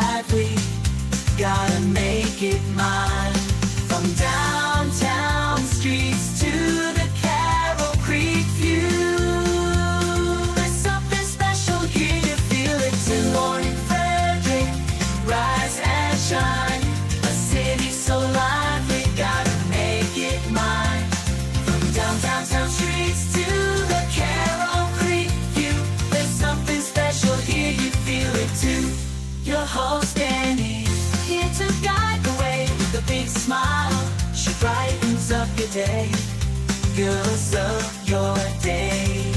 lively, gotta make it mine. From downtown streets to the Carroll Creek view, there's something special here, you feel it too. Good morning Frederick, rise and shine. A city so lively, gotta make it mine. From downtown streets to the Carroll Creek view, there's something special here, you feel it too. Your host Dani, here to guide the way with a big smile. She brightens up your day, girls of your day.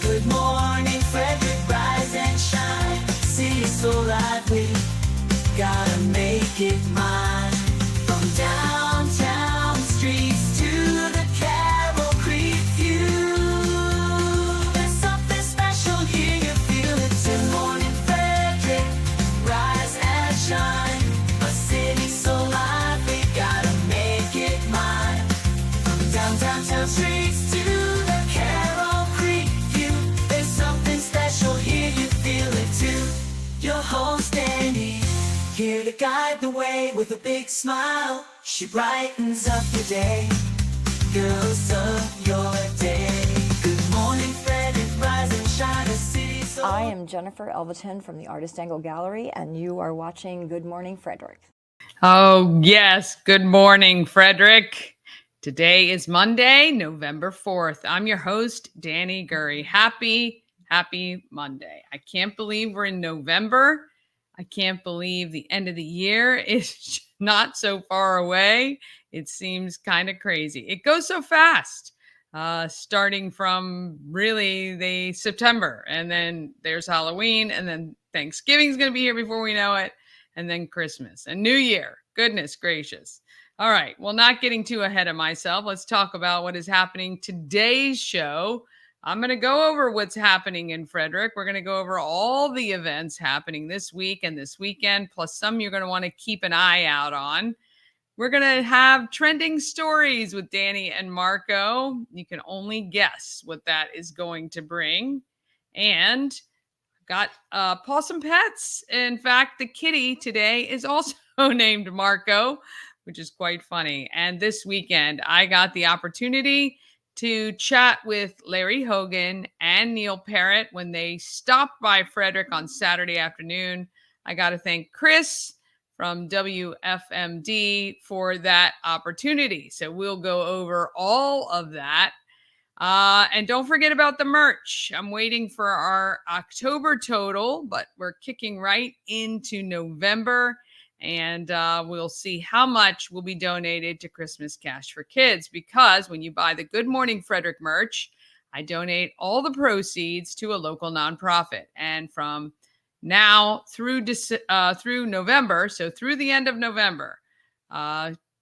Good morning Frederick, rise and shine. City so lively, gotta make it mine. From downtown streets to the Carroll Creek view, there's something special here, you feel it too. Good morning Frederick, rise and shine. A city so lively, gotta make it mine. From downtown streets to the Carroll Creek view, there's something special here, you feel it too. Your host Dani, here to guide the way with a big smile. She brightens up your day, girls of your day. Good morning Frederick, rise and shine. A city so... I am Jennifer Elverton from the Artist Angle Gallery, and you are watching Good Morning Frederick. Oh, yes. Good morning, Frederick. Today is Monday, November 4th. I'm your host, Dani Gurry. Happy Monday. I can't believe we're in November. I can't believe the end of the year is not so far away. It seems kind of crazy. It goes so fast, starting from really the September, and then there's Halloween, and then Thanksgiving's going to be here before we know it, and then Christmas and New Year. Goodness gracious. All right. Well, not getting too ahead of myself. Let's talk about what is happening today's show. I'm going to go over what's happening in Frederick. We're going to go over all the events happening this week and this weekend, plus some you're going to want to keep an eye out on. We're going to have trending stories with Dani and Marco. You can only guess what that is going to bring. And got Pawsome Pets. In fact, the kitty today is also named Marco, which is quite funny. And this weekend, I got the opportunity to chat with Larry Hogan and Neil Parrott when they stopped by Frederick on Saturday afternoon. I got to thank Chris from WFMD for that opportunity. So we'll go over all of that. And don't forget about the merch. I'm waiting for our October total, but we're kicking right into November. And we'll see how much will be donated to Christmas Cash for Kids, because when you buy the Good Morning Frederick merch, I donate all the proceeds to a local nonprofit. And from now through November, so through the end of November,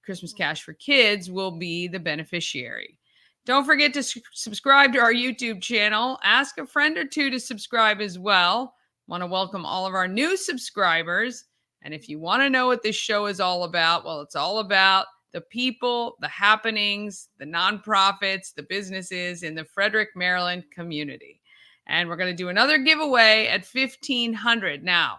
Christmas Cash for Kids will be the beneficiary. Don't forget to subscribe to our YouTube channel. Ask a friend or two to subscribe as well. Want to welcome all of our new subscribers. And if you want to know what this show is all about, well, it's all about the people, the happenings, the nonprofits, the businesses in the Frederick, Maryland community. And we're going to do another giveaway at 1,500. Now,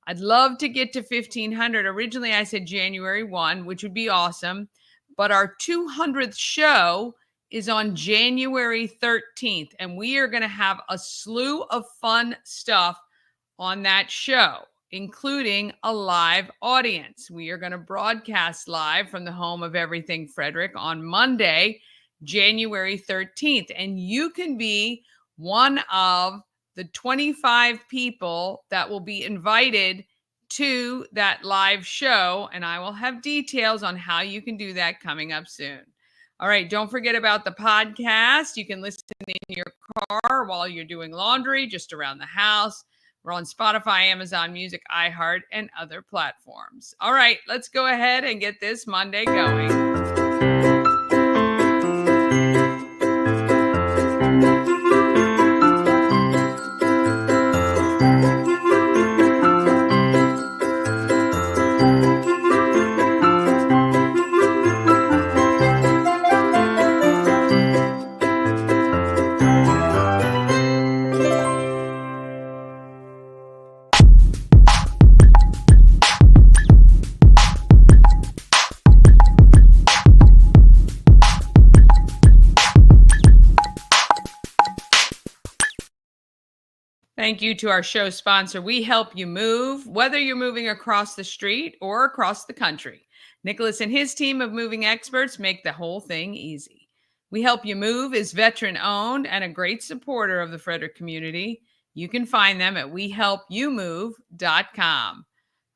I'd love to get to 1,500. Originally, I said January 1, which would be awesome. But our 200th show is on January 13th. And we are going to have a slew of fun stuff on that show, including a live audience. We are going to broadcast live from the home of Everything Frederick on Monday, January 13th. And you can be one of the 25 people that will be invited to that live show. And I will have details on how you can do that coming up soon. All right, don't forget about the podcast. You can listen in your car while you're doing laundry, just around the house. We're on Spotify, Amazon Music, iHeart, and other platforms. All right, let's go ahead and get this Monday going. thank you to our show sponsor. We help you move, whether you're moving across the street or across the country. Nicholas and his team of moving experts make the whole thing easy. We Help You Move is veteran-owned and a great supporter of the Frederick community. You can find them at wehelpyoumove.com.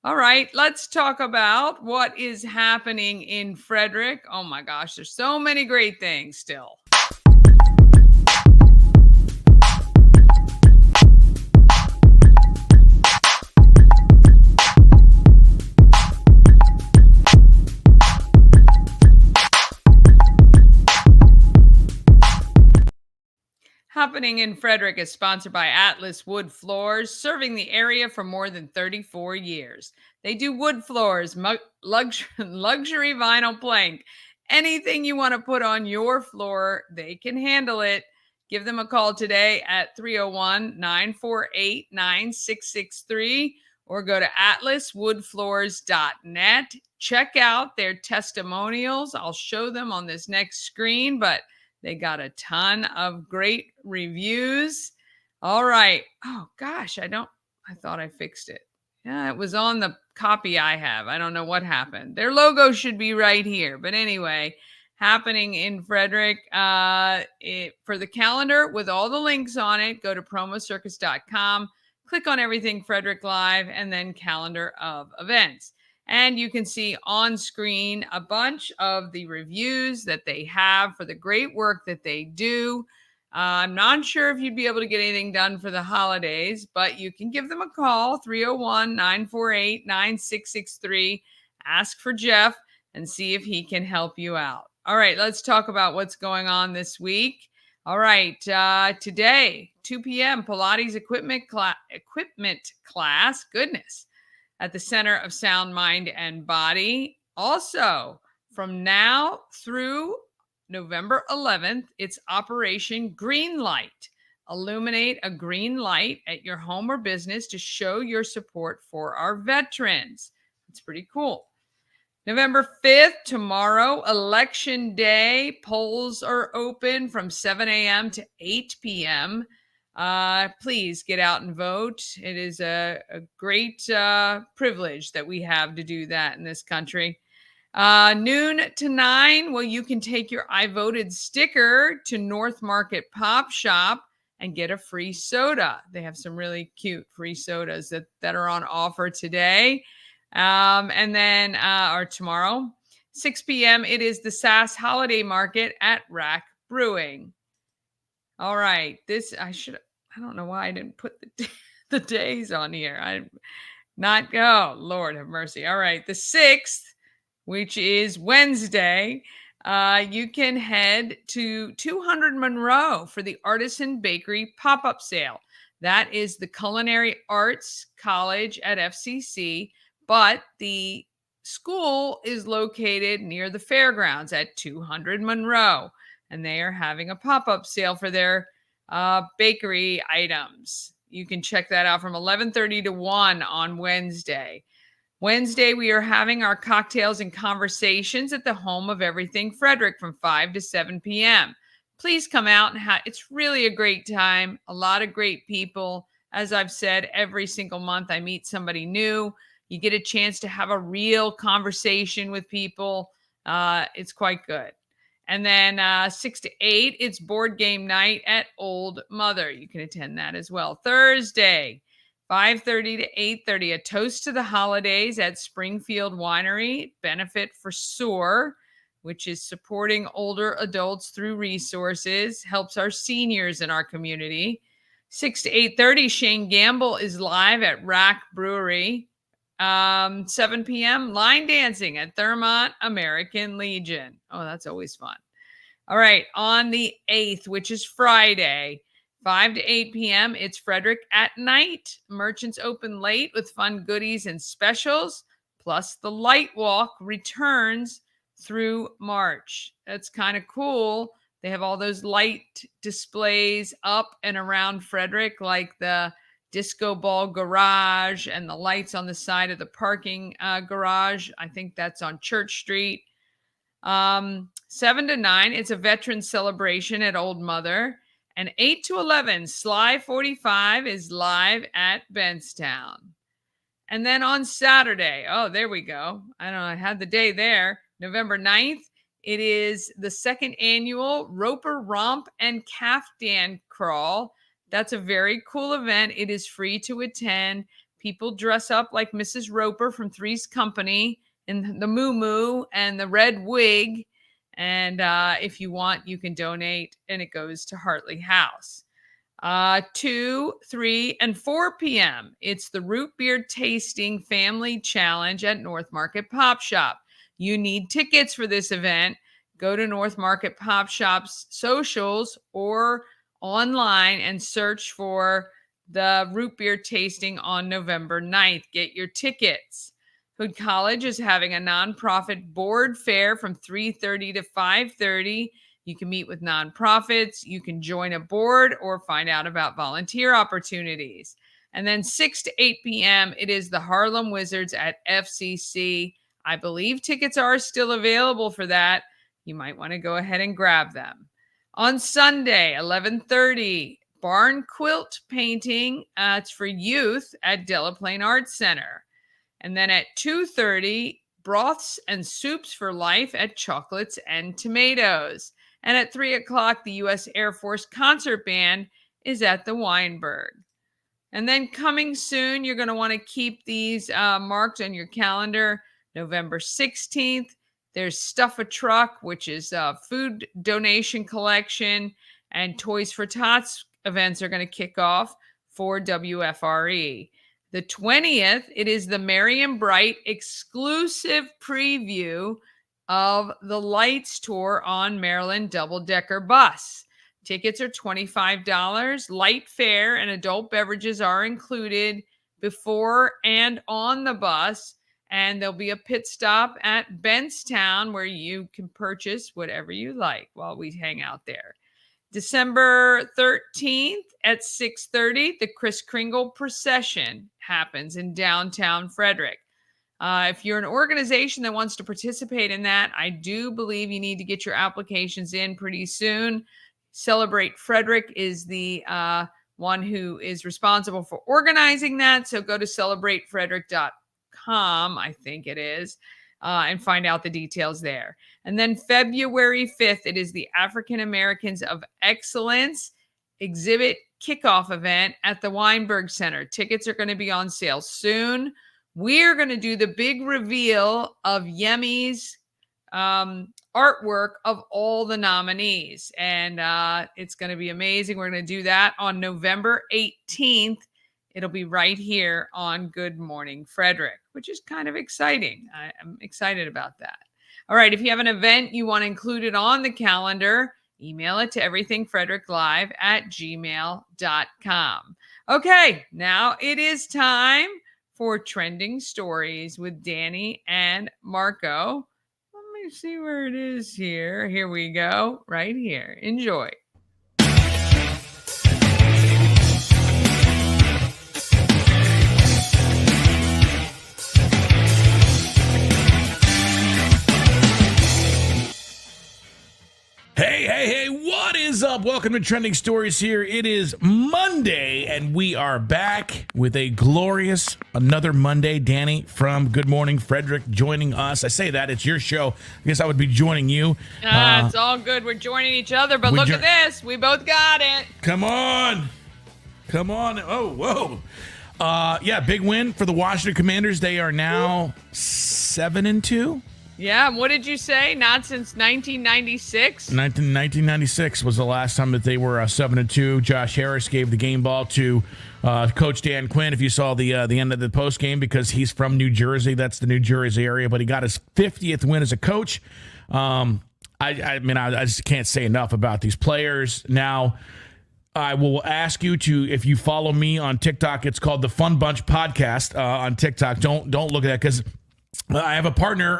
All right, let's talk about what is happening in Frederick. Oh my gosh, there's so many great things still. Happening in Frederick is sponsored by Atlas Wood Floors, serving the area for more than 34 years. They do wood floors, luxury vinyl plank, anything you want to put on your floor, they can handle it. Give them a call today at 301-948-9663 or go to atlaswoodfloors.net. Check out their testimonials. I'll show them on this next screen, but they got a ton of great reviews. All right. Oh gosh, I thought I fixed it. Yeah, it was on the copy I have. I don't know what happened. Their logo should be right here. But anyway, happening in Frederick, for the calendar with all the links on it, go to promocircus.com, click on everything Frederick Live, and then calendar of events. And you can see on screen a bunch of the reviews that they have for the great work that they do. I'm not sure if you'd be able to get anything done for the holidays, but you can give them a call, 301-948-9663. Ask for Jeff and see if he can help you out. All right, let's talk about what's going on this week. All right, today, 2 p.m., Pilates equipment class. Goodness. At the Center of Sound, Mind, and Body. Also, from now through November 11th, it's Operation Green Light. Illuminate a green light at your home or business to show your support for our veterans. It's pretty cool. November 5th, tomorrow, Election Day. Polls are open from 7 a.m. to 8 p.m. Please get out and vote. It is a great privilege that we have to do that in this country. Noon to 9, well, you can take your I voted sticker to North Market Pop Shop and get a free soda. They have some really cute free sodas that are on offer today. And then, or tomorrow, 6 p.m., it is the SAS Holiday Market at Rack Brewing. All right, I don't know why I didn't put the days on here. Lord have mercy. All right, the 6th, which is Wednesday, you can head to 200 Monroe for the Artisan Bakery pop-up sale. That is the Culinary Arts College at FCC, but the school is located near the fairgrounds at 200 Monroe, and they are having a pop-up sale for their bakery items. You can check that out from 11:30 to 1 on Wednesday. Wednesday, we are having our cocktails and conversations at the Home of Everything Frederick from 5 to 7 p.m. Please come out and it's really a great time. A lot of great people. As I've said, every single month I meet somebody new. You get a chance to have a real conversation with people. It's quite good. And then 6 to 8, it's board game night at Old Mother. You can attend that as well. Thursday, 5:30 to 8:30, a toast to the holidays at Springfield Winery. Benefit for SOAR, which is supporting older adults through resources, helps our seniors in our community. 6 to 8:30, Shane Gamble is live at Rack Brewery. 7 p.m., line dancing at Thurmont American Legion. Oh, that's always fun. All right, on the 8th, which is Friday, 5 to 8 p.m., it's Frederick at Night. Merchants open late with fun goodies and specials, plus the Light Walk returns through March. That's kind of cool. They have all those light displays up and around Frederick, like the Disco Ball Garage and the lights on the side of the parking garage. I think that's on Church Street. 7 to 9, it's a veteran celebration at Old Mother. And 8 to 11, Sly 45 is live at Benstown. And then on Saturday, oh, there we go. I had the day there. November 9th, it is the second annual Roper Romp and Caftan Crawl. That's a very cool event. It is free to attend. People dress up like Mrs. Roper from Three's Company in the moo and the red wig. And if you want, you can donate, and it goes to Hartley House. 2, 3, and 4 p.m. It's the Root Beer Tasting Family Challenge at North Market Pop Shop. You need tickets for this event. Go to North Market Pop Shop's socials or online and search for the root beer tasting on November 9th. Get your tickets. Hood College is having a nonprofit board fair from 3:30 to 5:30. You can meet with nonprofits. You can join a board or find out about volunteer opportunities. And then 6 to 8 p.m., it is the Harlem Wizards at FCC. I believe tickets are still available for that. You might want to go ahead and grab them. On Sunday, 11:30, barn quilt painting. It's for youth at Delaplane Arts Center. And then at 2:30, broths and soups for life at Chocolates and Tomatoes. And at 3 o'clock, the U.S. Air Force Concert Band is at the Weinberg. And then coming soon, you're going to want to keep these marked on your calendar. November 16th, there's Stuff a Truck, which is a food donation collection, and Toys for Tots events are going to kick off for WFRE. The 20th, it is the Merriam Bright exclusive preview of the Lights Tour on Maryland double-decker bus. Tickets are $25. Light fare and adult beverages are included before and on the bus. And there'll be a pit stop at Benstown where you can purchase whatever you like while we hang out there. December 13th at 6:30, the Kris Kringle procession happens in downtown Frederick. If you're an organization that wants to participate in that, I do believe you need to get your applications in pretty soon. Celebrate Frederick is the one who is responsible for organizing that. So go to celebratefrederick.com, I think it is, and find out the details there. And then February 5th, it is the African Americans of Excellence exhibit kickoff event at the Weinberg Center. Tickets are going to be on sale soon. We're going to do the big reveal of Yemi's artwork of all the nominees. And it's going to be amazing. We're going to do that on November 18th. It'll be right here on Good Morning Frederick, which is kind of exciting. I'm excited about that. All right. If you have an event you want included on the calendar, email it to everythingfredericklive@gmail.com. Okay. Now it is time for Trending Stories with Dani and Marco. Let me see where it is here. Here we go. Right here. Enjoy. Hey, what is up? Welcome to Trending Stories here. It is Monday, and we are back with a glorious another Monday. Dani from Good Morning Frederick joining us. I say that, it's your show. I guess I would be joining you. It's all good. We're joining each other, but look at this. We both got it. Come on. Oh, whoa. Yeah, big win for the Washington Commanders. They are now 7-2. Yeah, what did you say? Not since 1996? 1996 was the last time that they were 7-2. Josh Harris gave the game ball to Coach Dan Quinn, if you saw the end of the post game, because he's from New Jersey. That's the New Jersey area, but he got his 50th win as a coach. I just can't say enough about these players. Now, I will ask you to, if you follow me on TikTok, it's called the Fun Bunch Podcast on TikTok. Don't look at that, because I have a partner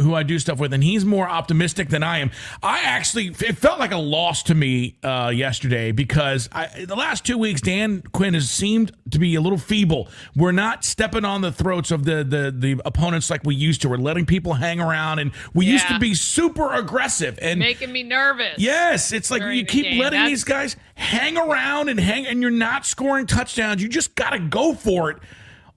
who I do stuff with, and he's more optimistic than I am. It felt like a loss to me yesterday because the last 2 weeks, Dan Quinn has seemed to be a little feeble. We're not stepping on the throats of the opponents like we used to. We're letting people hang around, and we used to be super aggressive and making me nervous. Yes, it's like you keep letting these guys hang around and you're not scoring touchdowns. You just got to go for it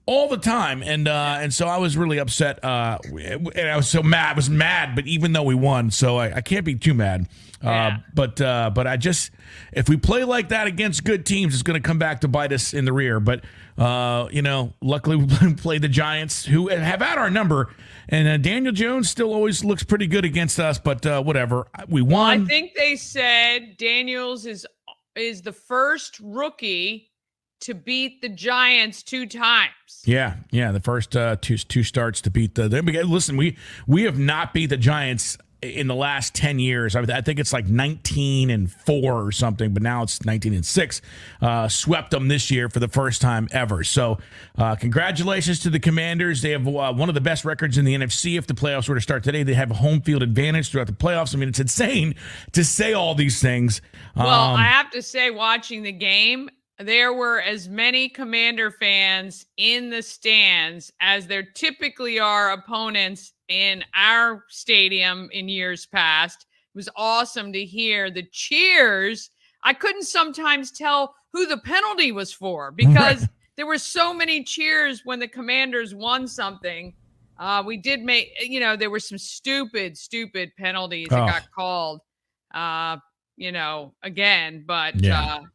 all the time, and so I was really upset, and I was so mad. I was mad, but even though we won, so I can't be too mad. But I just, if we play like that against good teams, it's going to come back to bite us in the rear. But luckily we played the Giants, who have had our number, and Daniel Jones still always looks pretty good against us. But whatever, we won. Well, I think they said Daniels is the first rookie to beat the Giants 2 times. Yeah, the first two starts to beat the. Listen, we have not beat the Giants in the last 10 years. I think it's like 19-4 or something, but now it's 19-6. Swept them this year for the first time ever. So, congratulations to the Commanders. They have one of the best records in the NFC. If the playoffs were to start today, they have a home field advantage throughout the playoffs. I mean, it's insane to say all these things. Well, I have to say, watching the game, there were as many Commander fans in the stands as there typically are opponents in our stadium in years past. It was awesome to hear the cheers. I couldn't sometimes tell who the penalty was for because there were so many cheers when the Commanders won something. We did make, there were some stupid penalties that got called. Again, but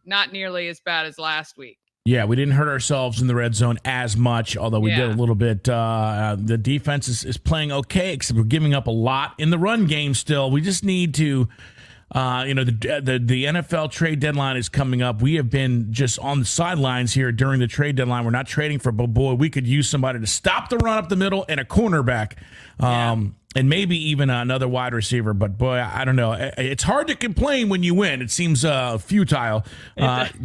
not nearly as bad as last week. Yeah, we didn't hurt ourselves in the red zone as much, although we did a little bit. The defense is playing okay, except we're giving up a lot in the run game still. We just need to, the NFL trade deadline is coming up. We have been just on the sidelines here during the trade deadline. We're not trading for, but boy, we could use somebody to stop the run up the middle and a cornerback. And maybe even another wide receiver. But, boy, I don't know. It's hard to complain when you win. It seems futile.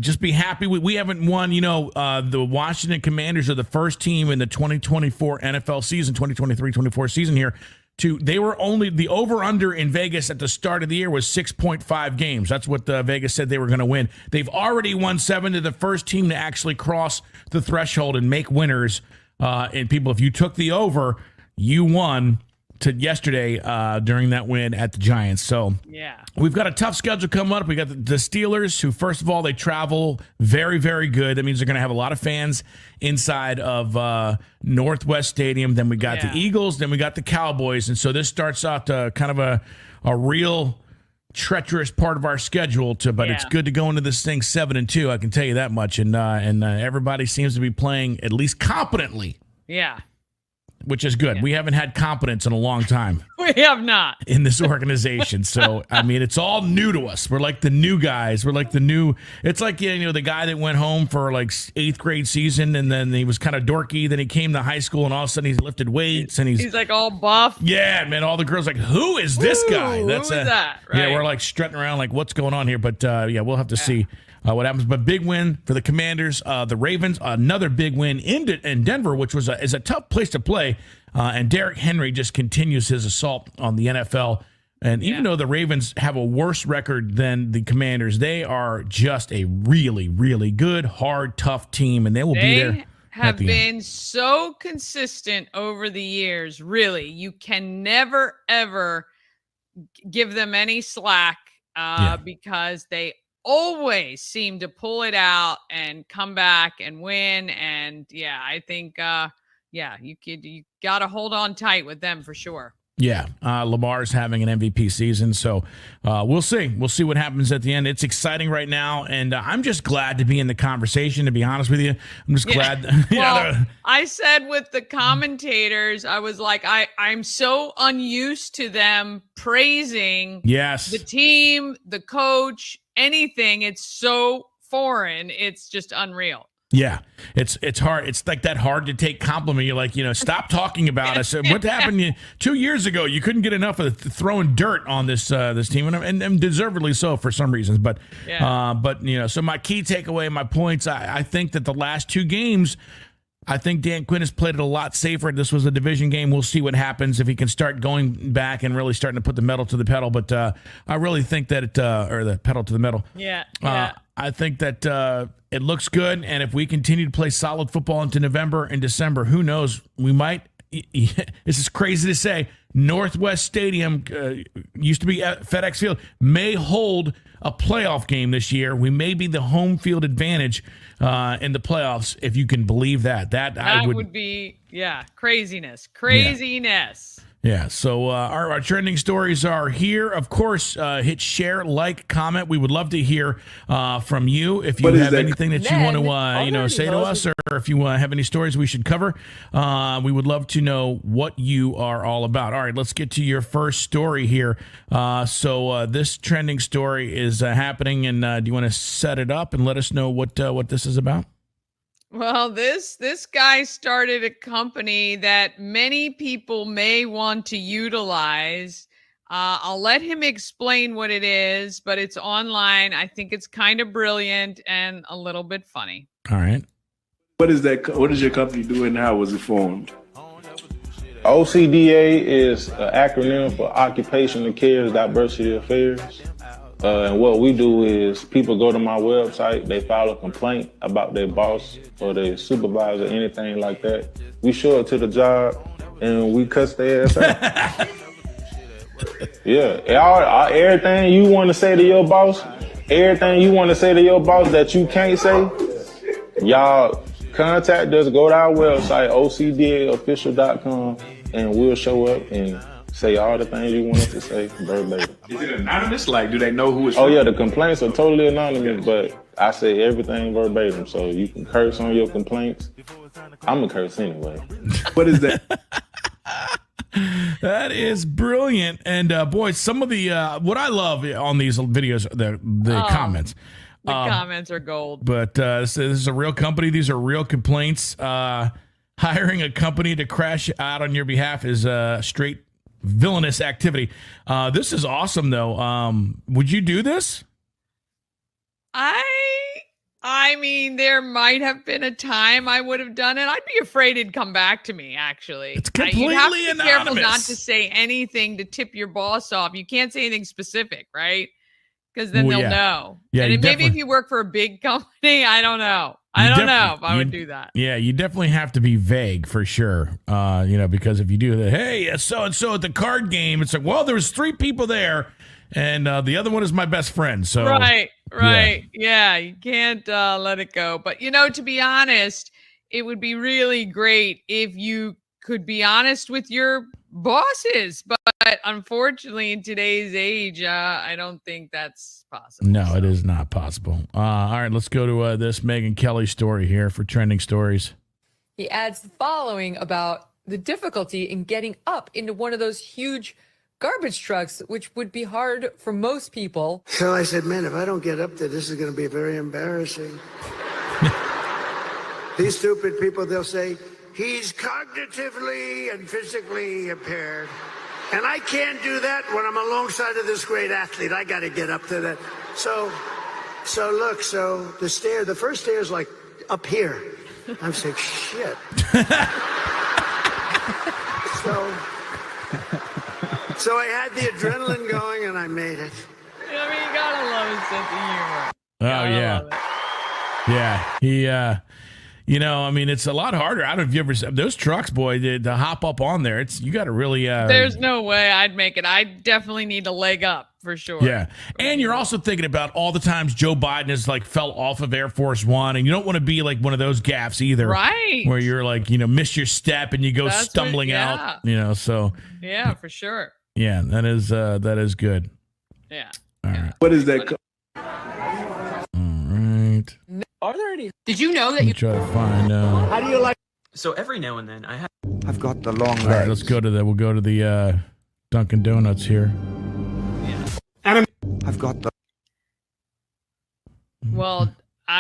Just be happy. We haven't won. The Washington Commanders are the first team in the 2024 NFL season, 2023-24 season here. They were only the over-under in Vegas at the start of the year was 6.5 games. That's what Vegas said they were going to win. They've already won 7. They're the first team to actually cross the threshold and make winners. And people, if you took the over, you won to yesterday during that win at the Giants. So we've got a tough schedule coming up. We got the Steelers, who first of all, they travel very, very good. That means they're going to have a lot of fans inside of Northwest Stadium. Then we got the Eagles. Then we got the Cowboys. And so this starts out kind of a real treacherous part of our schedule. But it's good to go into this thing 7-2. I can tell you that much. And everybody seems to be playing at least competently. Yeah. Which is good. We haven't had competence in a long time. We have not. In this organization. So, I mean, it's all new to us. We're like the new guys. We're like the new. It's like, the guy that went home for like 8th grade season and then he was kind of dorky. Then he came to high school and all of a sudden he's lifted weights and he's like all buff. Yeah, man. All the girls like, who is this guy? Who is that? Right. Yeah, we're like strutting around like, what's going on here? But we'll have to see what happens. But big win for the Commanders. The Ravens, another big win in Denver, which is a tough place to play. And Derrick Henry just continues his assault on the NFL. And even though the Ravens have a worse record than the Commanders, they are just a really, really good, hard, tough team. And they will be there. They have been so consistent over the years. Really, you can never, ever give them any slack because they always seem to pull it out and come back and win. And I think you got to hold on tight with them for sure. Yeah, Lamar's having an MVP season, so we'll see. We'll see what happens at the end. It's exciting right now, and I'm just glad to be in the conversation, to be honest with you. I'm just glad. Well, I said with the commentators, I was like, I'm so unused to them praising the team, the coach, anything. It's so foreign. It's just unreal. Yeah, it's hard. It's like that hard to take compliment. You're like, stop talking about us. What happened 2 years ago? You couldn't get enough of throwing dirt on this team, and deservedly so for some reasons. But so my key takeaway, my points, I think that the last 2 games, I think Dan Quinn has played it a lot safer. This was a division game. We'll see what happens if he can start going back and really starting to put the metal to the pedal. But I really think that or the pedal to the metal. Yeah. I think that it looks good. And if we continue to play solid football into November and December, who knows? We might. This is crazy to say. Northwest Stadium used to be at FedEx Field, may hold a playoff game this year. We may be the home field advantage in the playoffs, if you can believe that. That would be, craziness. Yeah, so our trending stories are here. Of course, hit share, like, comment. We would love to hear from you if you have anything that you want to say to us, or if you have any stories we should cover. We would love to know what you are all about. All right, let's get to your first story here. So this trending story is happening, and do you want to set it up and let us know what this is about? Well, this guy started a company that many people may want to utilize. I'll let him explain what it is, but it's online. I think it's kind of brilliant and a little bit funny. All right. What is that? What does your company do, and how was it formed? OCDA is an acronym for Occupational Cares Diversity Affairs. And what we do is people go to my website, they file a complaint about their boss or their supervisor, anything like that. We show it to the job and we cuss their ass out. Yeah, everything you want to say to your boss, that you can't say, y'all contact us, go to our website, ocdaofficial.com, and we'll show up and say all the things you want us to say verbatim. Is it anonymous? Like, do they know who it's Oh, from? yeah, the complaints are totally anonymous, but I say everything verbatim, so you can curse on your complaints. I'm going to curse anyway. What is that? That is brilliant. And, boy, some of the what I love on these videos, the comments. The comments are gold. But this is a real company. These are real complaints. Hiring a company to crash out on your behalf is straight villainous activity. This is awesome, though. Would you do this? I mean, there might have been a time I would have done it. I'd be afraid it'd come back to me, actually. It's completely you'd have to be anonymous. careful not to say anything to tip your boss off. You can't say anything specific, right? Because then they'll know. Yeah, and maybe if you work for a big company, I don't know. I don't know if I would do that. Yeah, you definitely have to be vague for sure. Because if you do that, hey, so-and-so at the card game, it's like, well, there was 3 people there, and the other one is my best friend. So Right. Yeah, you can't let it go. But, to be honest, it would be really great if you could be honest with your bosses. But unfortunately, in today's age, I don't think that's possible. No, it is not possible. All right, let's go to this Megyn Kelly story here for trending stories. He adds the following about the difficulty in getting up into one of those huge garbage trucks, which would be hard for most people. So I said, man, if I don't get up there, this is going to be very embarrassing. These stupid people, they'll say, he's cognitively and physically impaired. And I can't do that when I'm alongside of this great athlete. I got to get up to that. So the first stair is like up here. I'm saying, shit. So I had the adrenaline going and I made it. You gotta love his sense of humor. Oh, yeah. Yeah. It's a lot harder. I don't know if you ever those trucks, boy, to hop up on there. You got to really. There's no way I'd make it. I definitely need a leg up for sure. Yeah, and you're also thinking about all the times Joe Biden has fell off of Air Force One, and you don't want to be like one of those gaffes either, right? Where you're miss your step and you go stumbling out. So yeah, for sure. Yeah, that is good. Yeah. All right. What is that? Are there any? Did you know that you try to find out? How do you like? So every now and then I've got the long legs. All right, let's go to the. We'll go to the Dunkin' Donuts here. Yeah. I've got the. Well,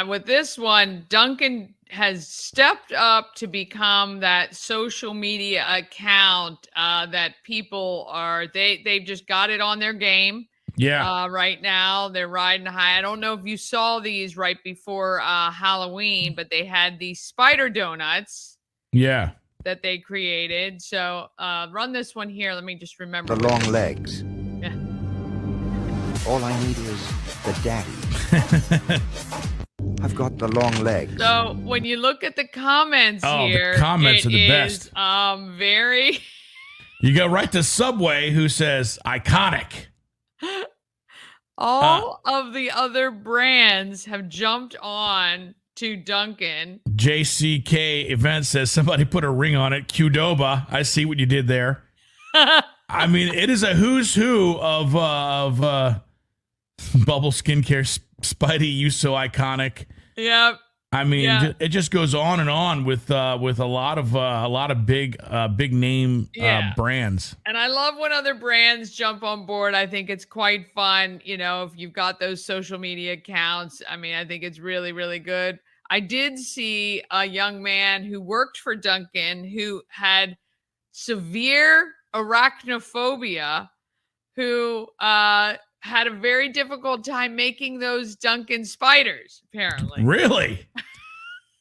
with this one, Duncan has stepped up to become that social media account that people are. They've just got it on their game. Yeah. Right now they're riding high. I don't know if you saw these right before Halloween, but they had these spider donuts. Yeah. that they created. So run this one here. Let me just remember. The long legs. Yeah. All I need is the daddy. I've got the long legs. So when you look at the comments here, the comments it are the is, best. Very. You go right to Subway, who says iconic. All of the other brands have jumped on to Duncan. JCK Event says somebody put a ring on it. Qdoba. I see what you did there. I mean, it is a who's who of bubble skincare. Spidey, you so iconic. Yep. I mean, it just goes on and on with a lot of big name brands. And I love when other brands jump on board. I think it's quite fun. You know, if you've got those social media accounts, I mean, I think it's really, really good. I did see a young man who worked for Duncan who had severe arachnophobia, who had a very difficult time making those Duncan spiders, apparently. Really?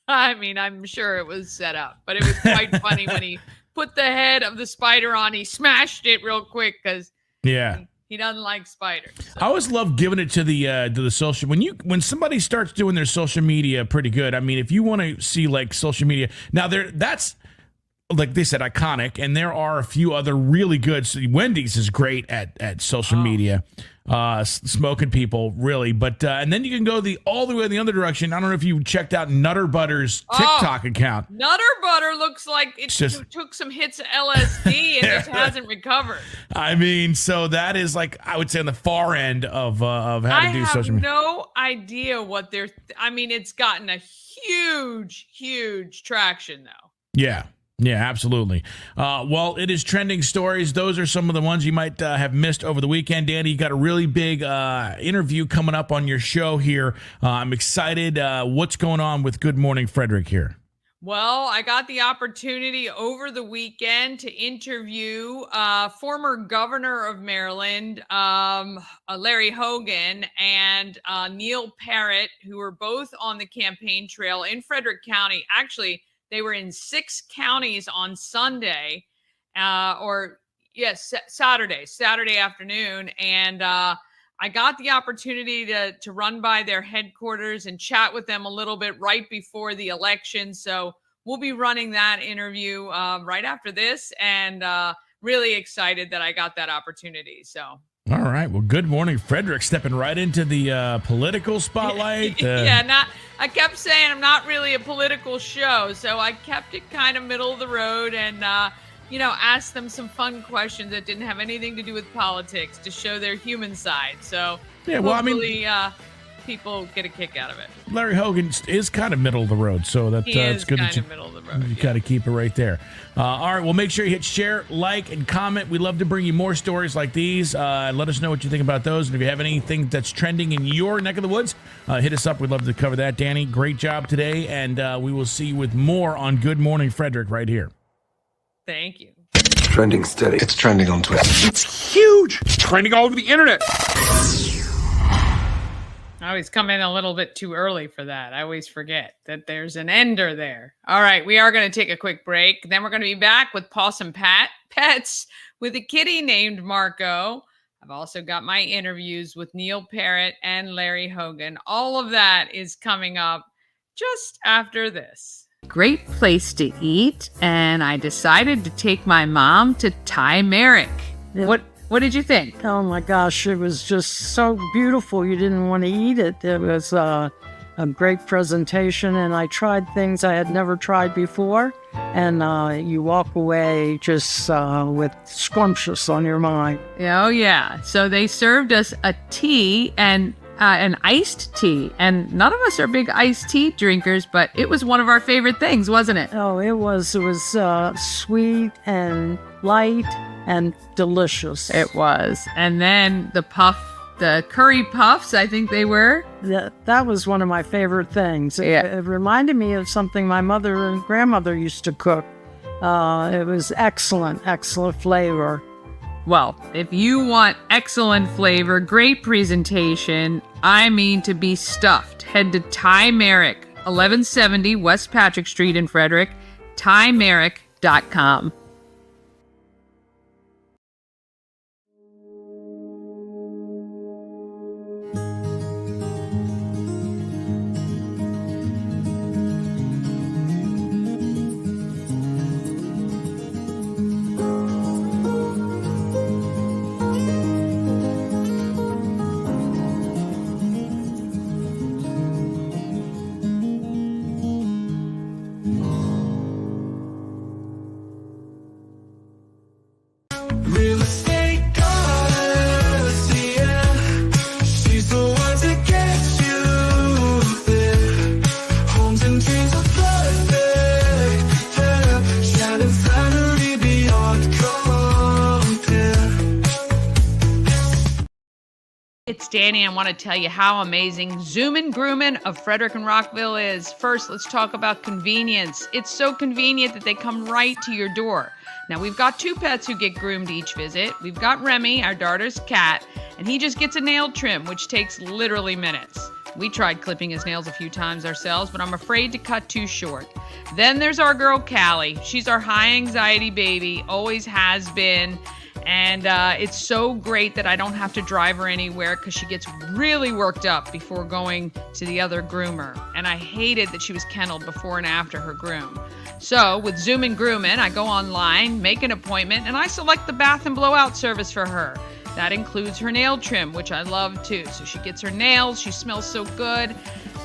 I mean, I'm sure it was set up, but it was quite funny when he put the head of the spider on. He smashed it real quick because he doesn't like spiders. So. I always love giving it to the social. When somebody starts doing their social media pretty good. I mean, if you want to see like social media now, that's like they said, iconic, and there are a few other really good. So Wendy's is great at social media. Smoking people, really, but and then you can go all the way in the other direction. I don't know if you checked out Nutter Butter's TikTok account. Nutter Butter looks like it took some hits of LSD and just hasn't recovered. I mean, so that is like I would say on the far end of how to do social media. I have no idea what they're. I mean, it's gotten a huge traction though. Yeah. Yeah, absolutely. Well, it is trending stories. Those are some of the ones you might have missed over the weekend. Danny, you got a really big interview coming up on your show here. I'm excited. What's going on with Good Morning Frederick here? Well, I got the opportunity over the weekend to interview former governor of Maryland, Larry Hogan, and Neil Parrott, who were both on the campaign trail in Frederick County. Actually, they were in 6 counties on Sunday, Saturday afternoon. And I got the opportunity to run by their headquarters and chat with them a little bit right before the election. So we'll be running that interview right after this, and really excited that I got that opportunity. So. All right. Well, Good Morning Frederick stepping right into the political spotlight. I kept saying I'm not really a political show, so I kept it kind of middle of the road and, asked them some fun questions that didn't have anything to do with politics to show their human side. So hopefully people get a kick out of it. Larry Hogan is kind of middle of the road, so it's good that middle of the road. You got to keep it right there. All right, well, make sure you hit share, like, and comment. We love to bring you more stories like these. Let us know what you think about those. And if you have anything that's trending in your neck of the woods, hit us up. We'd love to cover that. Danny, great job today, and we will see you with more on Good Morning Frederick right here. Thank you. Trending steady. It's trending on Twitter. It's huge. It's trending all over the internet. I always come in a little bit too early for that. I always forget that there's an ender there. All right, we are going to take a quick break. Then we're going to be back with Pawsome Pets with a kitty named Marco. I've also got my interviews with Neil Parrott and Larry Hogan. All of that is coming up just after this. Great place to eat, and I decided to take my mom to Thai Merrick. Yeah. What did you think? Oh my gosh, it was just so beautiful. You didn't want to eat it. It was a great presentation, and I tried things I had never tried before. And you walk away just with scrumptious on your mind. Oh, yeah. So they served us a tea and an iced tea. And none of us are big iced tea drinkers, but it was one of our favorite things, wasn't it? Oh, it was sweet and light and delicious. It was. And then the curry puffs, I think they were. That was one of my favorite things. It reminded me of something my mother and grandmother used to cook. It was excellent flavor. Well, if you want excellent flavor, great presentation, to be stuffed, head to Thai Merrick, 1170 West Patrick Street in Frederick. TyMerrick.com. Real estate goddess, yeah. She's the one to get you there. Homes and dreams are perfect, yeah. Shining flattery beyond compare. It's Dani. I want to tell you how amazing Zoomin' Groomin' of Frederick and Rockville is. First, let's talk about convenience. It's so convenient that they come right to your door. Now, we've got 2 pets who get groomed each visit. We've got Remy, our daughter's cat, and he just gets a nail trim, which takes literally minutes. We tried clipping his nails a few times ourselves, but I'm afraid to cut too short. Then there's our girl, Callie. She's our high anxiety baby, always has been. And it's so great that I don't have to drive her anywhere because she gets really worked up before going to the other groomer. And I hated that she was kenneled before and after her groom. So with Zoomin' Groomin', I go online, make an appointment, and I select the bath and blowout service for her. That includes her nail trim, which I love too. So she gets her nails, she smells so good,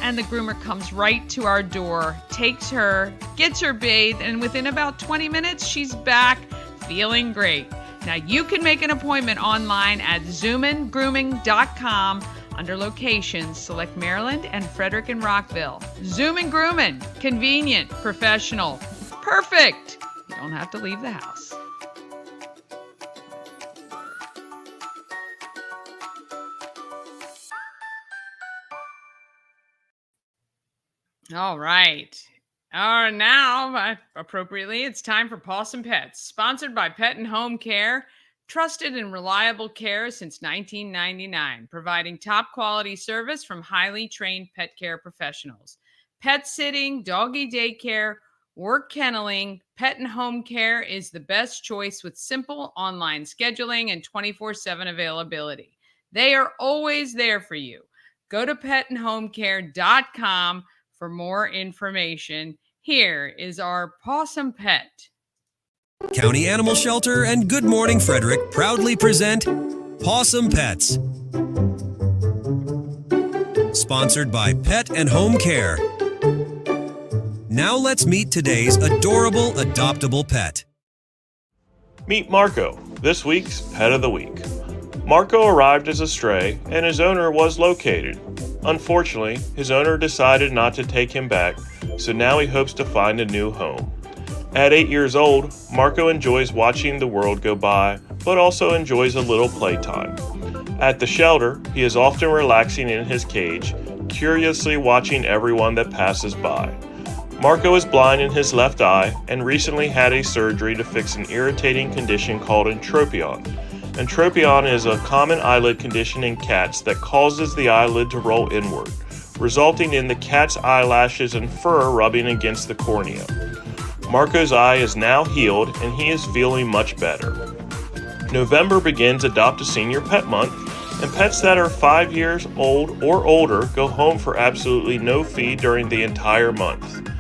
and the groomer comes right to our door, takes her, gets her bathed, and within about 20 minutes, she's back feeling great. Now you can make an appointment online at zoomingrooming.com. Under locations, select Maryland and Frederick and Rockville. Zoomin' Groomin', convenient, professional, perfect. You don't have to leave the house. All right. Now, appropriately, it's time for Pawsome Pets, sponsored by Pet and Home Care. Trusted and reliable care since 1999, providing top quality service from highly trained pet care professionals. Pet sitting, doggy daycare, work kenneling, Pet and Home Care is the best choice with simple online scheduling and 24/7 availability. They are always there for you. Go to petandhomecare.com for more information. Here is our Pawsome Pet. County Animal Shelter and Good Morning Frederick proudly present Pawsome Pets. Sponsored by Pet and Home Care. Now let's meet today's adorable adoptable pet. Meet Marco, this week's Pet of the Week. Marco arrived as a stray and his owner was located. Unfortunately, his owner decided not to take him back, so now he hopes to find a new home. At 8 years old, Marco enjoys watching the world go by, but also enjoys a little playtime. At the shelter, he is often relaxing in his cage, curiously watching everyone that passes by. Marco is blind in his left eye and recently had a surgery to fix an irritating condition called entropion. Entropion is a common eyelid condition in cats that causes the eyelid to roll inward, resulting in the cat's eyelashes and fur rubbing against the cornea. Marco's eye is now healed and he is feeling much better. November begins Adopt a Senior Pet Month, and pets that are 5 years old or older go home for absolutely no fee during the entire month.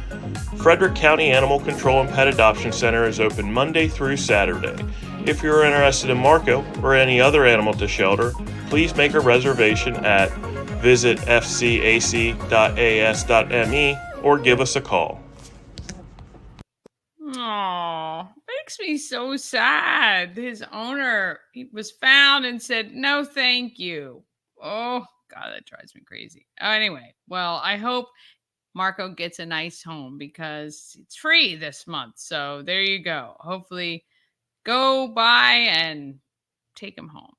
Frederick County Animal Control and Pet Adoption Center is open Monday through Saturday. If you're interested in Marco or any other animal to shelter, please make a reservation at visit fcac.as.me or give us a call. Aw, makes me so sad. His owner was found and said, no, thank you. Oh, God, that drives me crazy. Anyway, well, I hope Marco gets a nice home because it's free this month. So there you go. Hopefully go by and take him home.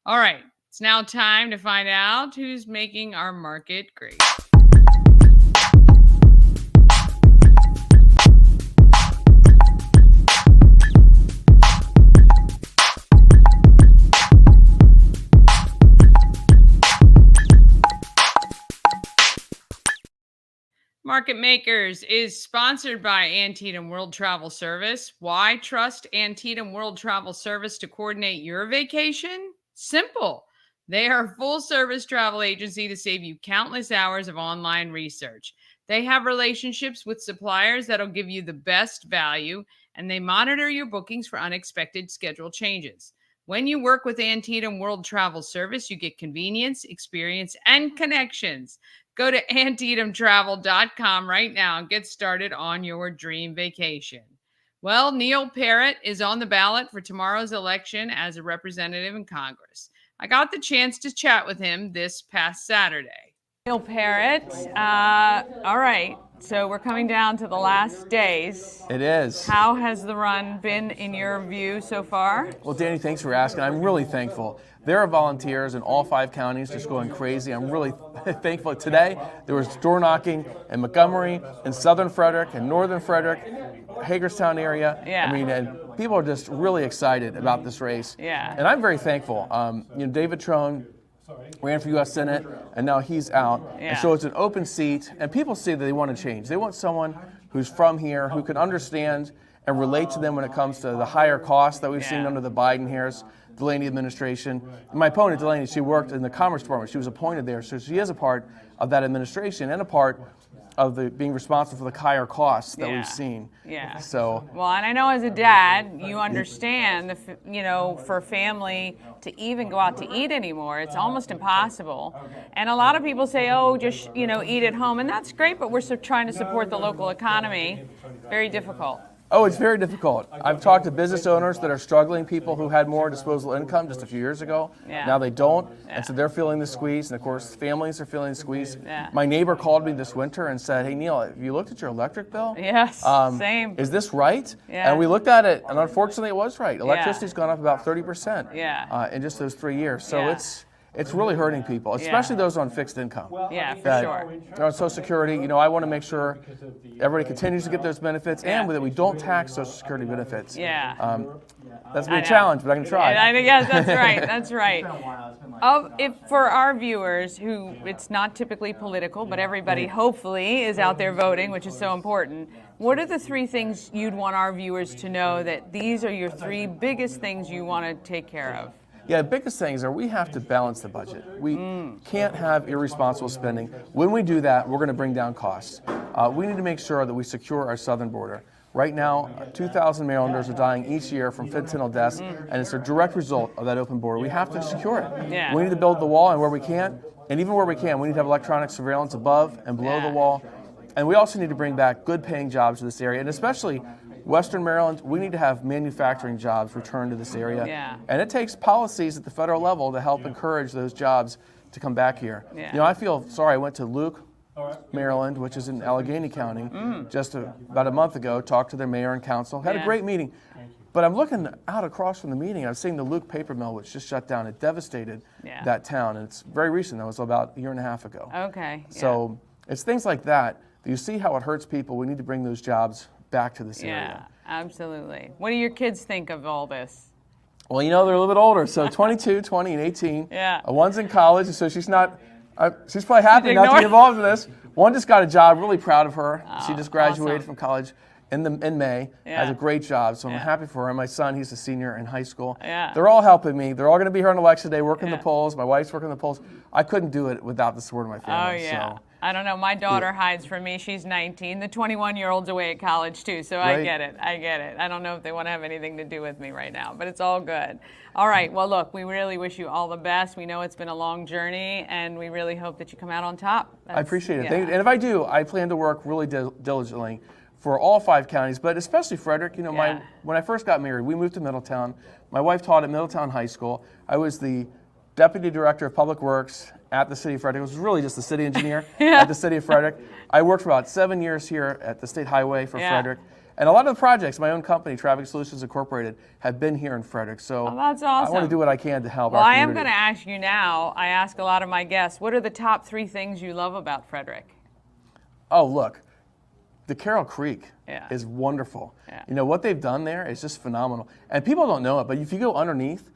All right, it's now time to find out who's making our market great. Market Makers is sponsored by Antietam World Travel Service. Why trust Antietam World Travel Service to coordinate your vacation? Simple. They are a full-service travel agency to save you countless hours of online research. They have relationships with suppliers that'll give you the best value, and they monitor your bookings for unexpected schedule changes. When you work with Antietam World Travel Service, you get convenience, experience, and connections. Go to AntietamTravel.com right now and get started on your dream vacation. Well, Neil Parrott is on the ballot for tomorrow's election as a representative in Congress. I got the chance to chat with him this past Saturday. Neil Parrott, all right, so we're coming down to the last days. It is. How has the run been in your view so far? Well, Dani, thanks for asking. I'm really thankful. There are volunteers in all 5 counties just going crazy. I'm really thankful. Today, there was door knocking in Montgomery, in Southern Frederick, in Northern Frederick, Hagerstown area. Yeah. I mean, and people are just really excited about this race. Yeah. And I'm very thankful. David Trone ran for U.S. Senate, and now he's out. Yeah. And so it's an open seat, and people see that they want to change. They want someone who's from here, who can understand and relate to them when it comes to the higher costs that we've seen under the Biden-Harris Delaney administration. My opponent, Delaney, she worked in the Commerce Department. She was appointed there, so she is a part of that administration and a part of the being responsible for the higher costs that we've seen. Yeah. So. Well, and I know as a dad, you understand, for a family to even go out to eat anymore, it's almost impossible. And a lot of people say, oh, just, eat at home. And that's great, but we're trying to support the local economy. Very difficult. Oh, it's very difficult. I've talked to business owners that are struggling, people who had more disposable income just a few years ago. Yeah. Now they don't, Yeah. and so they're feeling the squeeze, and of course families are feeling the squeeze. Yeah. My neighbor called me this winter and said, hey Neil, have you looked at your electric bill? Yes, same. Is this right? Yeah. And we looked at it, and unfortunately it was right. Electricity's gone up about 30% in just those 3 years. So it's really hurting people, especially those on fixed income. Yeah, for sure. They're on Social Security. I want to make sure everybody continues to get those benefits and that we don't tax Social Security benefits. Yeah. That's been a challenge, but I can try. Yes, that's right. That's right. For our viewers who it's not typically political, but everybody hopefully is out there voting, which is so important. What are the 3 things you'd want our viewers to know that these are your 3 biggest things you want to take care of? Yeah, the biggest things are we have to balance the budget. We can't have irresponsible spending. When we do that, we're going to bring down costs. We need to make sure that we secure our southern border. Right now, 2,000 Marylanders are dying each year from fentanyl deaths, and it's a direct result of that open border. We have to secure it. Yeah. We need to build the wall, and where we can, and even where we can, we need to have electronic surveillance above and below the wall. And we also need to bring back good-paying jobs to this area, and especially Western Maryland, we need to have manufacturing jobs return to this area. Yeah. And it takes policies at the federal level to help encourage those jobs to come back here. Yeah. I feel sorry. I went to Luke, Maryland, which is in Allegheny County, just about a month ago, talked to their mayor and council, had a great meeting. But I'm looking out across from the meeting, I'm seeing the Luke paper mill, which just shut down. It devastated that town, and it's very recent. That was about a year and a half ago. Okay. So it's things like that. You see how it hurts people. We need to bring those jobs back to this area. Yeah, absolutely. What do your kids think of all this? Well, they're a little bit older, so 22, 20, and 18. Yeah. One's in college, so she's not. She's probably happy not to be involved in this. One just got a job. Really proud of her. She just graduated from college in May. Has a great job, so I'm happy for her. My son, he's a senior in high school. Yeah. They're all helping me. They're all going to be here on election day, working the polls. My wife's working the polls. I couldn't do it without the support of my family. Oh yeah. So. I don't know. My daughter hides from me. She's 19. The 21-year-old's away at college, too, so I get it. I don't know if they want to have anything to do with me right now, but it's all good. All right. Well, look, we really wish you all the best. We know it's been a long journey, and we really hope that you come out on top. I appreciate it. Thank you. And if I do, I plan to work really diligently for all 5 counties, but especially Frederick. When I first got married, we moved to Middletown. My wife taught at Middletown High School. I was the Deputy Director of Public Works at the City of Frederick. I was really just the city engineer at the City of Frederick. I worked for about 7 years here at the State Highway for Frederick. And a lot of the projects, my own company, Traffic Solutions Incorporated, have been here in Frederick. So that's awesome. I want to do what I can to help well, our I community. am going to ask you now, I ask a lot of my guests, what are the top 3 things you love about Frederick? Oh, look, the Carroll Creek is wonderful. Yeah. What they've done there is just phenomenal. And people don't know it, but if you go underneath,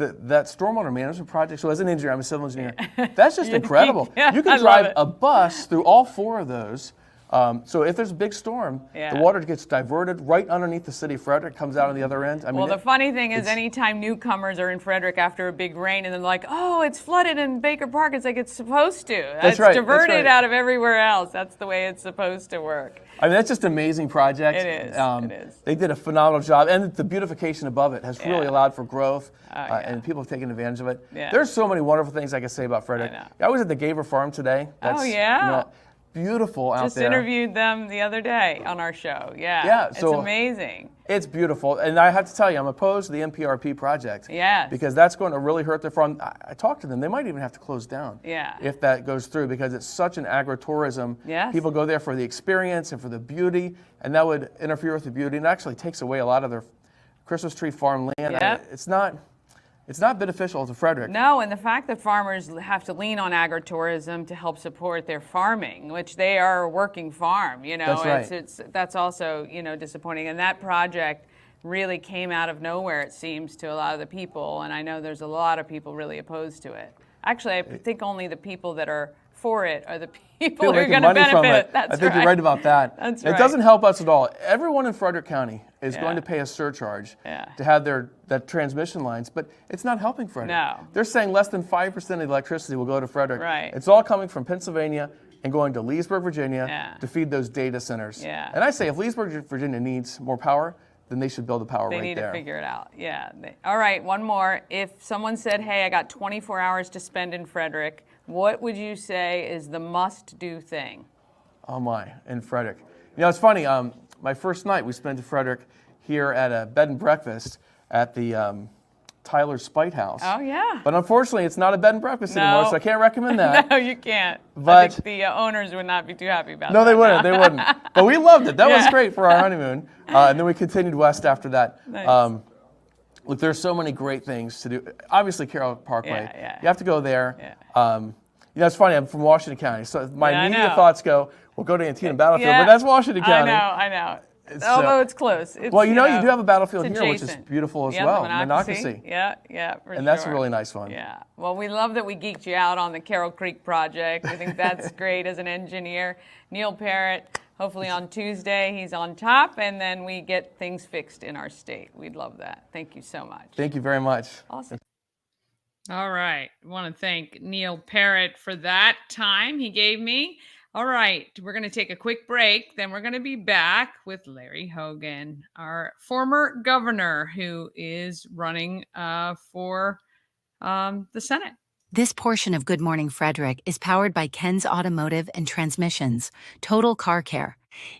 that stormwater management project, so as an engineer, I'm a civil engineer, that's just incredible. You can drive a bus through all 4 of those So if there's a big storm, Yeah. the water gets diverted right underneath the city of Frederick, comes out on the other end. I mean, Well, the funny thing is, anytime newcomers are in Frederick after a big rain, and they're like, "Oh, it's flooded in Baker Park," it's like it's supposed to. It's right, that's diverted right. out of everywhere else. That's the way it's supposed to work. I mean, that's just an amazing project. It is. It is. They did a phenomenal job, and the beautification above it has really allowed for growth, and people have taken advantage of it. Yeah. There's so many wonderful things I can say about Frederick. I was at the Gaver Farm today. Oh, yeah? Beautiful out Just there. interviewed them the other day on our show. Yeah. Yeah, It's so amazing. It's beautiful, and I have to tell you, I'm opposed to the NPRP project. Yes. Because that's going to really hurt their farm. I talked to them; they might even have to close down. Yeah. If that goes through, because it's such an agritourism. Yes. People go there for the experience and for the beauty, and that would interfere with the beauty, and actually takes away a lot of their Christmas tree farm land. Yep. It's not beneficial to Frederick. No, and the fact that farmers have to lean on agritourism to help support their farming, which they are a working farm, That's right. that's also, disappointing. And that project really came out of nowhere, it seems, to a lot of the people, and I know there's a lot of people really opposed to it. Actually, I think only the people that are for it are the people who are going to benefit. I think you're right about that. That's It right. doesn't help us at all. Everyone in Frederick County is going to pay a surcharge to have that transmission lines, but it's not helping Frederick. No. They're saying less than 5% of the electricity will go to Frederick. Right. It's all coming from Pennsylvania and going to Leesburg, Virginia to feed those data centers. Yeah. And I say if Leesburg, Virginia needs more power, then they should build the power They right need there. to figure it out. Yeah. All right, one more. If someone said, "Hey, I got 24 hours to spend in Frederick," what would you say is the must-do thing? Oh my, in Frederick. It's funny, my first night we spent in Frederick here at a bed and breakfast at the Tyler Spite House. Oh, yeah. But unfortunately, it's not a bed and breakfast anymore, so I can't recommend that. No, you can't. I But- think the owners would not be too happy about No, that. they wouldn't. They wouldn't. But we loved it. That was Yeah. great for our honeymoon. And then we continued west after that. Nice. Look, there's so many great things to do. Obviously, Carroll Parkway. Yeah. You have to go there. It's funny. I'm from Washington County, so my Yeah, I immediate know. thoughts go, "We'll go to Antietam Battlefield," Yeah. but that's Washington County. I know. Although it's close. It's, Well, you do have a battlefield it's here, which is adjacent. beautiful as Yeah, well, the Monocacy. Yeah, for And that's a sure. really nice one. Yeah. Well, we love that we geeked you out on the Carroll Creek project. I think that's great as an engineer. Neil Parrott, hopefully on Tuesday, he's on top, and then we get things fixed in our state. We'd love that. Thank you so much. Thank you very much. Awesome. All right. I want to thank Neil Parrott for that time he gave me. All right. We're going to take a quick break. Then we're going to be back with Larry Hogan, our former governor who is running for the Senate. This portion of Good Morning Frederick is powered by Ken's Automotive and Transmissions, Total Car Care.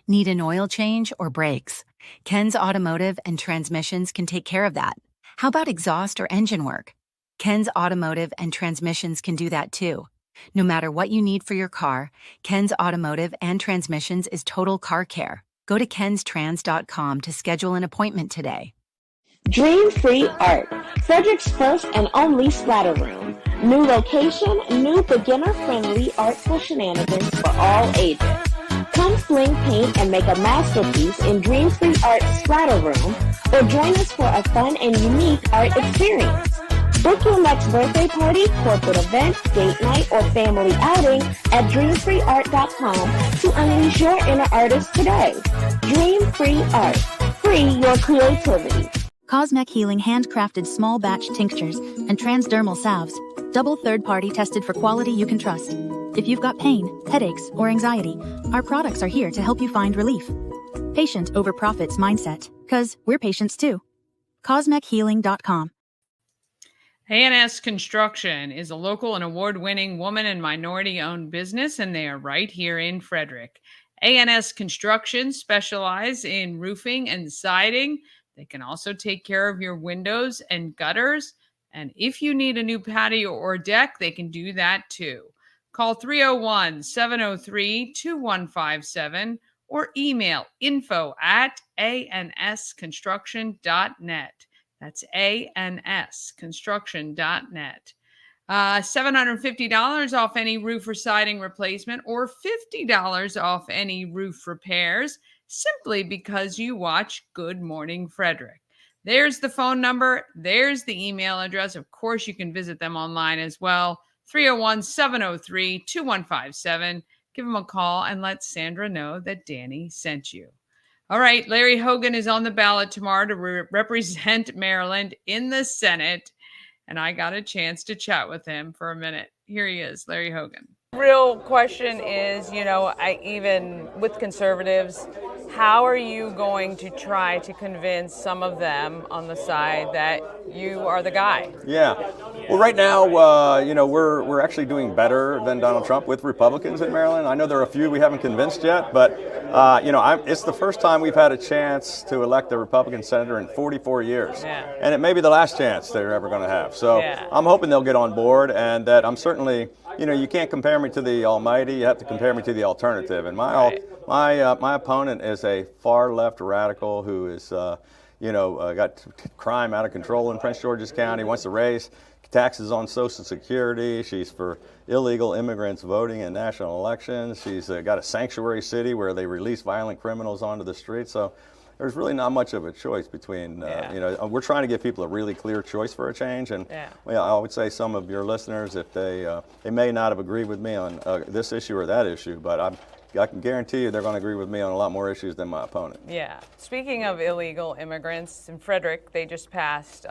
Need an oil change or brakes? Ken's Automotive and Transmissions can take care of that. How about exhaust or engine work? Ken's Automotive and Transmissions can do that too. No matter what you need for your car, Ken's Automotive and Transmissions is Total Car Care. Go to kenstrans.com to schedule an appointment today. Dream Free Art, Frederick's first and only splatter room. New location, new beginner-friendly artful shenanigans for all ages. Come fling paint and make a masterpiece in Dream Free Art Splatter Room, or join us for a fun and unique art experience. Book your next birthday party, corporate event, date night, or family outing at dreamfreeart.com to unleash your inner artist today. Dream Free Art. Free your creativity. Cosmec Healing handcrafted small batch tinctures and transdermal salves. Double third-party tested for quality you can trust. If you've got pain, headaches, or anxiety, our products are here to help you find relief. Patient over profits mindset, 'cause we're patients too. CosmecHealing.com. A&S Construction is a local and award-winning woman and minority-owned business, and they are right here in Frederick. A&S Construction specializes in roofing and siding. They can also take care of your windows and gutters. And if you need a new patio or deck, they can do that too. Call 301-703-2157 or email info@ansconstruction.net. That's ansconstruction.net. $750 off any roof or siding replacement, or $50 off any roof repairs, simply because you watch Good Morning Frederick. There's the phone number. There's the email address. Of course, you can visit them online as well. 301-703-2157. give him a call and let Sandra know that Dani sent you. All right, Larry Hogan is on the ballot tomorrow to represent Maryland in the Senate, and I got a chance to chat with him for a minute. Here he is, Larry Hogan. Real question is, even with conservatives, how are you going to try to convince some of them on the side that you are the guy? Yeah. Well, right now, we're actually doing better than Donald Trump with Republicans in Maryland. I know there are a few we haven't convinced yet, but it's the first time we've had a chance to elect a Republican senator in 44 years, and it may be the last chance they're ever going to have. So I'm hoping they'll get on board, and that I'm certainly, you can't compare me to the almighty. You have to compare me to the alternative. And my opponent is a far left radical who is, got crime out of control in Prince George's County, wants to raise taxes on Social Security. She's for illegal immigrants voting in national elections. She's got a sanctuary city where they release violent criminals onto the streets. So there's really not much of a choice between, we're trying to give people a really clear choice for a change. And I would say some of your listeners, if they may not have agreed with me on this issue or that issue, but I can guarantee you they're going to agree with me on a lot more issues than my opponent. Yeah. Speaking of illegal immigrants, in Frederick, they just passed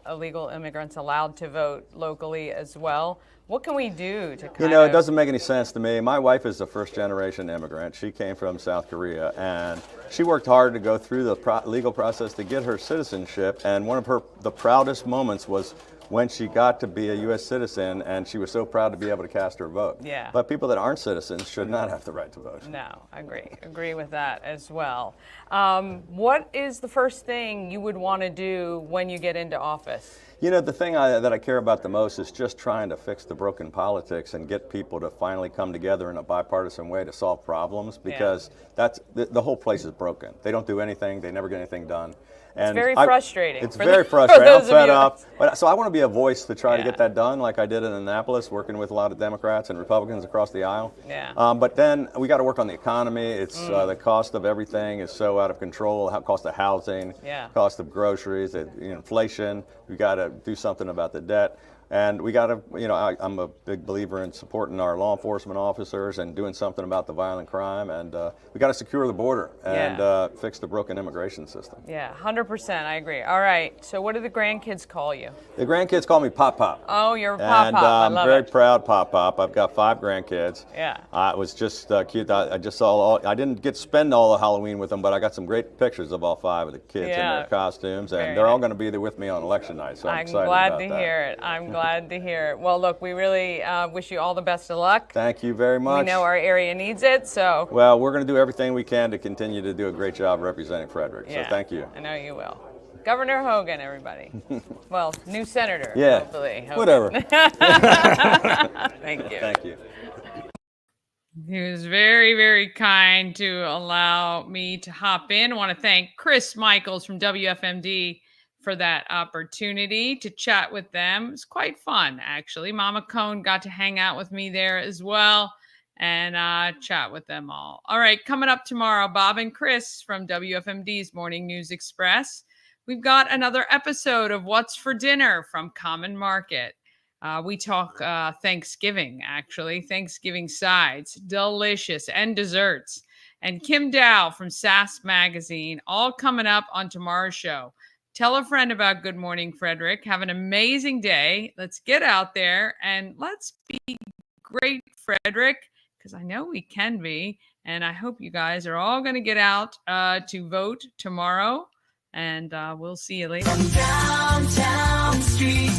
illegal immigrants allowed to vote locally as well. What can we do to it doesn't make any sense to me. My wife is a first-generation immigrant. She came from South Korea, and she worked hard to go through the legal process to get her citizenship, and one of the proudest moments was when she got to be a U.S. citizen, and she was so proud to be able to cast her vote. Yeah. But people that aren't citizens should not have the right to vote. No, I agree with that as well. What is the first thing you would want to do when you get into office? The thing that I care about the most is just trying to fix the broken politics and get people to finally come together in a bipartisan way to solve problems, because that's the whole place is broken. They don't do anything. They never get anything done. And it's very frustrating. It's very frustrating. I'm fed up. So I want to be a voice to try to get that done, like I did in Annapolis, working with a lot of Democrats and Republicans across the aisle. Yeah. But then we got to work on the economy. It's the cost of everything is so out of control. Cost of housing, cost of groceries, inflation. We got to do something about the debt. And we got to, I'm a big believer in supporting our law enforcement officers and doing something about the violent crime. And we got to secure the border and fix the broken immigration system. Yeah, 100%. I agree. All right. So what do the grandkids call you? The grandkids call me Pop Pop. Oh, you're Pop Pop. And I'm very proud Pop Pop. I've got 5 grandkids. Yeah. It was just cute. I just saw I didn't get to spend all of Halloween with them, but I got some great pictures of all 5 of the kids in their costumes. And they're all going to be there with me on election night. So I'm excited about that. I'm glad to hear it. I'm glad to hear it. Well, look, we really wish you all the best of luck. Thank you very much. We know our area needs it, so. Well, we're going to do everything we can to continue to do a great job representing Frederick. So thank you. I know you will. Governor Hogan, everybody. Well, new senator, hopefully. Hogan. Whatever. Thank you. Thank you. He was very, very kind to allow me to hop in. I want to thank Chris Michaels from WFMD for that opportunity to chat with them. It was quite fun, actually. Mama Cone got to hang out with me there as well and chat with them all. All right, coming up tomorrow, Bob and Chris from WFMD's Morning News Express. We've got another episode of What's for Dinner from Common Market. We talk Thanksgiving, actually. Thanksgiving sides, delicious, and desserts. And Kim Dow from SAS Magazine, all coming up on tomorrow's show. Tell a friend about Good Morning Frederick. Have an amazing day. Let's get out there and let's be great, Frederick, because I know we can be. And I hope you guys are all going to get out to vote tomorrow. And we'll see you later. From downtown street